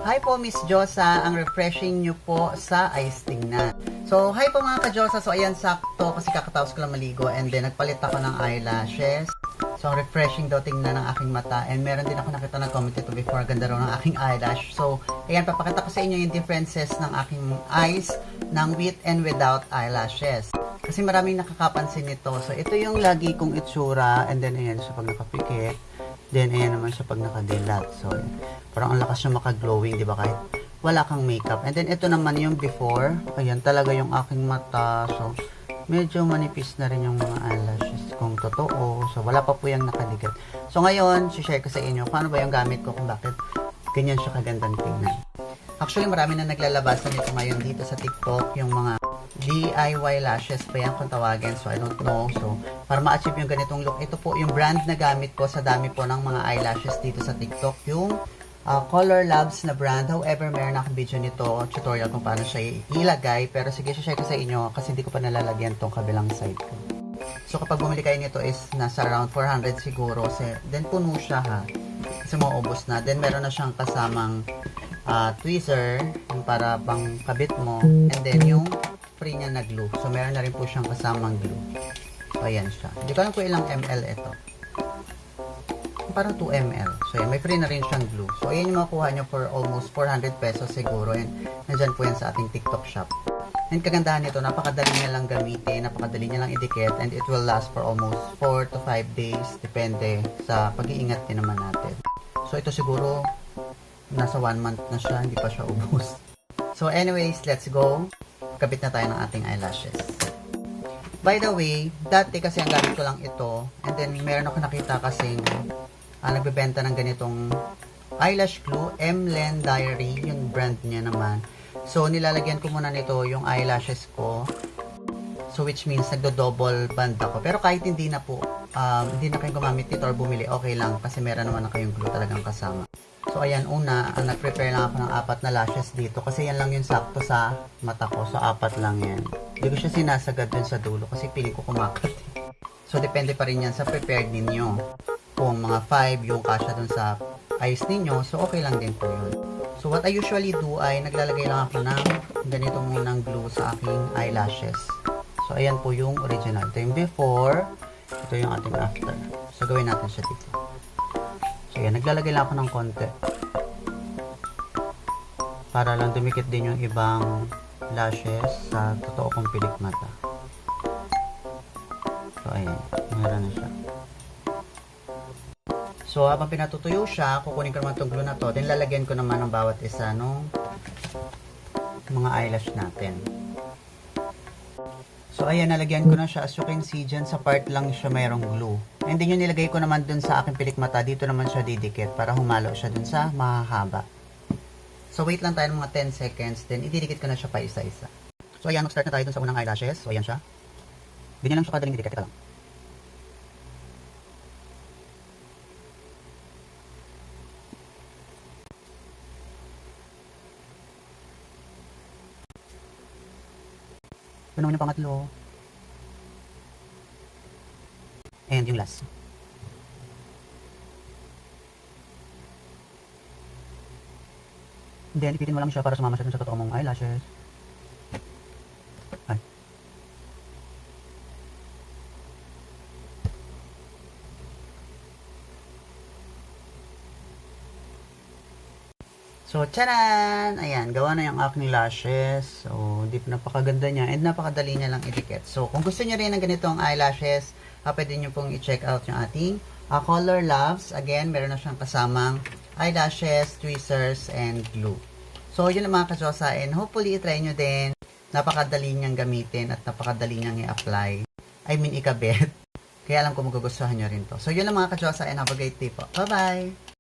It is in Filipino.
Hi po Miss Josa, ang refreshing nyo po sa ayos tingnan. So, hi po mga ka-Josa. So, ayan sakto kasi kakatapos ko lang maligo and then nagpalit ako ng eyelashes. So, ang refreshing daw tingnan ng aking mata and meron din ako nakita na comment ito before, ganda raw ng aking eyelash. So, ayan, papakita ko sa inyo yung differences ng aking eyes ng with and without eyelashes. Kasi maraming nakakapansin nito. So, ito yung lagi kong itsura and then ayan siya pag nakapikit. Then, ayan naman siya pag nakadilat. So, parang ang lakas siya maka-glowing, di ba? Kahit wala kang makeup. And then, ito naman yung before. Ayan, talaga yung aking mata. So, medyo manipis na rin yung mga eyelashes kung totoo. So, wala pa po yung nakadikit. So, ngayon, share ko sa inyo kung ano ba yung gamit ko, kung bakit ganyan siya kagandang tingnan. Actually, marami na naglalabasan nito ngayon dito sa TikTok, yung mga DIY lashes pa yan kung tawagin. So, I don't know. So, para ma-achieve yung ganitong look, ito po yung brand na gamit ko sa dami po ng mga eyelashes dito sa TikTok. Yung Color Labs na brand. However, meron akong video nito, tutorial kung paano siya ilagay. Pero sige, share ko sa inyo kasi hindi ko pa nalalagyan tong kabilang side ko. So, kapag bumili kayo nito is nasa around 400 siguro. Then, puno siya ha. Kasi maubos na. Then, meron na siyang kasamang tweezer yung para pang kabit mo. And then, yung free niya na glue. So, meron na rin po siyang kasamang glue. So, ayan siya. Hindi ko alam kung ilang ml ito. Parang 2 ml. So, ayan. May free na rin siyang glue. So, ayan yung makuha nyo for almost 400 pesos siguro. And, nandyan po yan sa ating TikTok shop. And kagandahan nito, napakadali niya lang gamitin, napakadali niya lang idikit, and it will last for almost 4 to 5 days. Depende sa pag-iingat din naman natin. So, ito siguro, nasa 1 month na siya, hindi pa siya ubos. So, anyways, let's go. Kabit na tayo ng ating eyelashes. By the way, dati kasi ang gamit ko lang ito, and then meron ako nakita kasing nagbebenta ng ganitong eyelash glue, M-Len Diary, yung brand niya naman. So, nilalagyan ko muna nito yung eyelashes ko. So, which means nagdo-double band ako. Pero kahit hindi na po, hindi na kayo gumamit nito or bumili, okay lang kasi meron naman na kayong glue talagang kasama. So, ayan, una, nag-prepare lang ako ng 4 na lashes dito kasi yan lang yung sakto sa mata ko. So, 4 lang yan. Hindi ko siya sinasagad dun sa dulo kasi piling ko kumakat. So, depende pa rin yan sa prepared ninyo. Kung mga 5 yung kasya dun sa eyes ninyo, so okay lang din po yun. So, what I usually do ay naglalagay lang ako ng ganito munang glue sa aking eyelashes. So, ayan po yung original. Ito yung before, ito yung ating after. So, gawin natin siya dito. So, ayan, naglalagay lang ako ng konti. Para lang dumikit din yung ibang lashes sa totoo kong pilik mata. So, ayan, meron na siya. So, habang pinatutuyo siya, kukunin ko naman itong glue na to. Then, lalagyan ko naman ng bawat isa nung mga eyelash natin. So, ayan, nalagyan ko na siya. As you can see dyan, sa part lang siya mayroong glue. And then, yung nilagay ko naman dun sa aking pilik mata, dito naman siya didikit para humalo siya dun sa mahahaba. So, wait lang tayo ng mga 10 seconds. Then, ididikit ko na siya pa isa-isa. So, ayan, mag-start na tayo dun sa unang eyelashes. So, ayan siya. Ganyan lang siya kadaling didikit. Teka lang. Ito naman yung pangatlo. And yung last. Then, ipitin mo lang siya para sumama siya dun sa totoo mong eyelashes. Ay. So, tcharan! Ayan, gawa na yung aking lashes. So, napakaganda niya and napakadali niya lang idikit. So, kung gusto niyo rin ng ganitong eyelashes, pwede niyo pong i-check out yung ating Color Labs. Again, meron na siyang kasamang eyelashes, tweezers, and glue. So, yun lang mga ka-Josa, and hopefully, i-try nyo din. Napakadali niyang gamitin at napakadali niyang i-apply. I mean, ikabit. Kaya alam ko magugustuhan nyo rin to. So, yun lang mga ka-Josa, and have a great day po. Bye-bye!